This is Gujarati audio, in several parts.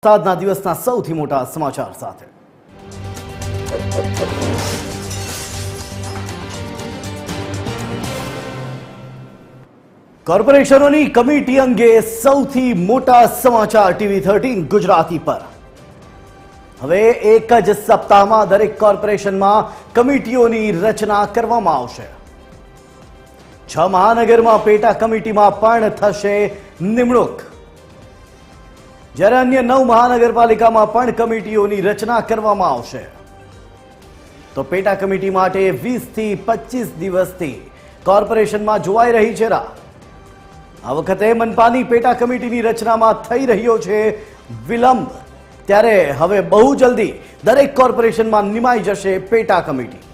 વરસાદના દિવસના સૌથી મોટા સમાચાર સાથે કોર્પોરેશનોની કમિટી અંગે સૌથી મોટા સમાચાર ટીવી 13 ગુજરાતી પર। હવે એક જ સપ્તાહમાં દરેક કોર્પોરેશનમાં કમિટીઓની રચના કરવામાં આવશે। 6 મહાનગરમાં પેટા કમિટીમાં પણ થશે નિમણૂક, જ્યારે અન્ય 9 મહાનગરપાલિકામાં પણ કમિટીઓની રચના કરવામાં આવશે। તો પેટા કમિટી માટે 20 થી 25 દિવસથી કોર્પોરેશનમાં જોવાઈ રહી છે રાહ। આ વખતે મનપાની પેટા કમિટીની રચનામાં થઈ રહ્યો છે વિલંબ, ત્યારે હવે બહુ જલ્દી દરેક કોર્પોરેશનમાં નિમાઈ જશે પેટા કમિટી।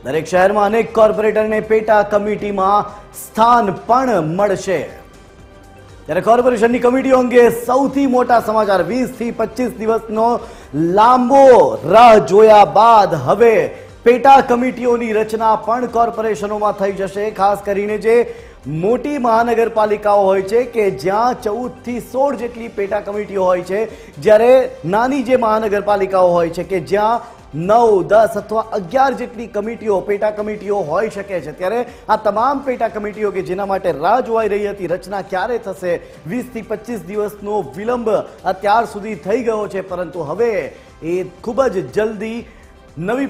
દરેક શહેરમાં અનેક કોર્પોરેટરને પેટા કમિટીમાં સ્થાન પણ મળશે। ત્યારે કોર્પોરેશનની કમિટીઓ અંગે સૌથી મોટા સમાચાર। 20 થી 25 દિવસનો લાંબો રાહ જોયા બાદ હવે પેટા કમિટીઓની રચના પણ કોર્પોરેશનોમાં થઈ જશે। ખાસ કરીને જે મોટી મહાનગરપાલિકાઓ હોય છે કે જ્યાં 14 થી 16 જેટલી પેટા કમિટીઓ હોય છે, જ્યારે નાની જે મહાનગરપાલિકાઓ હોય છે કે જ્યાં 9, 10 અથવા 11 જેટલી કમિટીઓ પેટા કમિટીઓ હોઈ શકે છે, ત્યારે આ તમામ પેટા કમિટીઓ કે જેના માટે રાહ જોવાઈ રહી હતી રચના ક્યારે થશે, 20 થી 25 દિવસનો વિલંબ અત્યાર સુધી થઈ ગયો છે, પરંતુ હવે એ ખૂબ જ જલ્દી નવી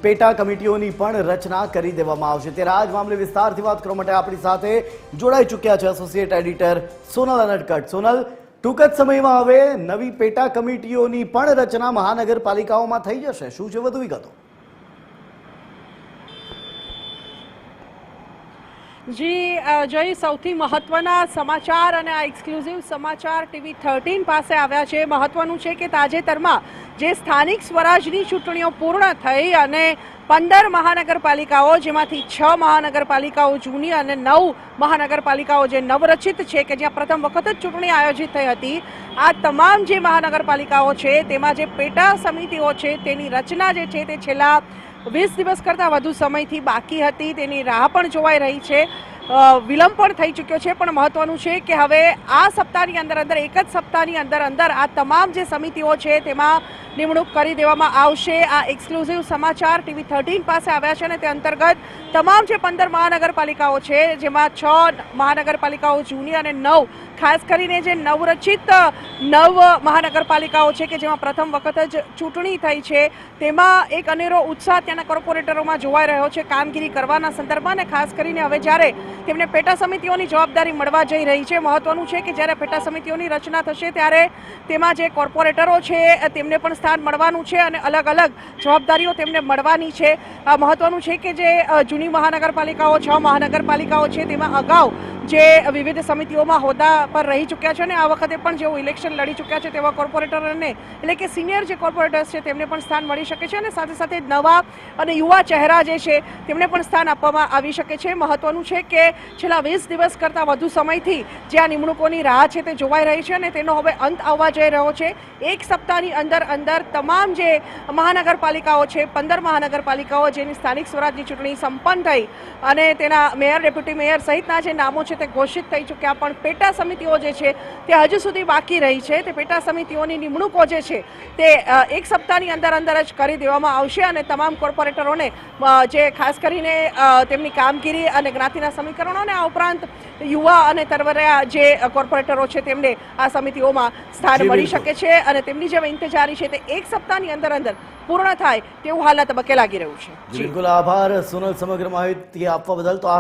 પેટા કમિટીઓની પણ રચના કરી દેવામાં આવશે। ત્યારે આ જ મામલે વિસ્તારથી વાત કરવા માટે આપણી સાથે જોડાઈ ચૂક્યા છે એસોસિએટ એડિટર સોનલ અનટકટ। સોનલ, ટૂંક જ સમયમાં હવે નવી પેટા કમિટીઓની પણ રચના મહાનગરપાલિકાઓમાં થઈ જશે, શું છે વધુ વિગતો? જી જય, સૌથી મહત્વના સમાચાર અને આ એક્સક્લુઝિવ સમાચાર ટીવી 13 પાસે આવ્યા છે। મહત્વનું છે કે તાજેતરમાં જે સ્થાનિક સ્વરાજની ચૂંટણીઓ પૂર્ણ થઈ અને 15 મહાનગરપાલિકાઓ, જેમાંથી 6 મહાનગરપાલિકાઓ જૂની અને 9 મહાનગરપાલિકાઓ જે નવરચિત છે કે જ્યાં પ્રથમ વખત જ ચૂંટણી આયોજિત થઈ હતી, આ તમામ જે મહાનગરપાલિકાઓ છે તેમાં જે પેટા સમિતિઓ છે તેની રચના જે છે તે છેલ્લા 20 દિવસ કરતાં વધુ સમયથી બાકી હતી, તેની રાહ પણ જોવાઈ રહી છે। વિલંબ પણ થઈ ચૂક્યો છે, પણ મહત્વનું છે કે હવે આ સપ્તાહની અંદર એક જ સપ્તાહની અંદર આ તમામ જે સમિતિઓ છે તેમાં નિમણૂક કરી દેવામાં આવશે। આ એક્સક્લુઝિવ સમાચાર ટીવી 13 પાસે આવ્યા છે અને તે અંતર્ગત તમામ જે 15 મહાનગરપાલિકાઓ છે, જેમાં 6 મહાનગરપાલિકાઓ જૂની અને 9 ખાસ કરીને જે નવરચિત 9 મહાનગરપાલિકાઓ છે કે જેમાં પ્રથમ વખત જ ચૂંટણી થઈ છે, તેમાં એક અનેરો ઉત્સાહ ત્યાંના કોર્પોરેટરોમાં જોવાઈ રહ્યો છે કામગીરી કરવાના સંદર્ભમાં, અને ખાસ કરીને હવે જ્યારે તેમને પેટા સમિતિઓની જવાબદારી મળવા જઈ રહી છે, મહત્વનું છે કે જ્યારે પેટા સમિતિઓની રચના થશે ત્યારે તેમાં જે કોર્પોરેટરો છે તેમને પણ સ્થાન મળવાનું છે અને અલગ અલગ જવાબદારીઓ તેમને મળવાની છે। મહત્વનું છે કે જે જૂની મહાનગરપાલિકાઓ 6 મહાનગરપાલિકાઓ છે તેમાં અગાઉ જે વિવિધ સમિતિઓમાં હોદ્દા પર રહી ચૂક્યા છે અને આ વખતે પણ જેઓ ઇલેક્શન લડી ચૂક્યા છે તેવા કોર્પોરેટરોને, એટલે કે સિનિયર જે કોર્પોરેટર્સ છે તેમને પણ સ્થાન મળી શકે છે અને સાથે સાથે નવા અને યુવા ચહેરા જે છે તેમને પણ સ્થાન આપવામાં આવી શકે છે। મહત્વનું છે કે છેલ્લા 20 દિવસ કરતાં વધુ સમયથી જે આ નિમણૂકોની રાહ છે તે જોવાઈ રહી છે અને તેનો હવે અંત આવવા જઈ રહ્યો છે। એક સપ્તાહની અંદર તમામ જે મહાનગરપાલિકાઓ છે, 15 મહાનગરપાલિકાઓ જેની સ્થાનિક સ્વરાજની ચૂંટણી સંપન્ન થઈ અને તેના મેયર, ડેપ્યુટી મેયર સહિતના જે નામો છે તે ઘોષિત થઈ ચૂક્યા, પણ પેટા સમિતિઓ જે છે તે હજુ સુધી બાકી રહી છે। તે પેટા સમિતિઓની નિમણૂકો જે છે તે એક સપ્તાહની અંદર જ કરી દેવામાં આવશે અને તમામ કોર્પોરેટરોને જે ખાસ કરીને તેમની કામગીરી અને જ્ઞાતિના સમીકરણોને આ ઉપરાંત યુવા અને તરવરિયા જે કોર્પોરેટરો છે તેમને આ સમિતિઓમાં સ્થાન મળી શકે છે અને તેમની જે ઇંતજારી છે તે એક સપ્તાહની અંદર પૂર્ણ થાય તેવું હાલ તબક્કે લાગી રહ્યું છે। બિલકુલ, આભાર સોનલ સમગ્ર માહિતી આપવા બદલ। તો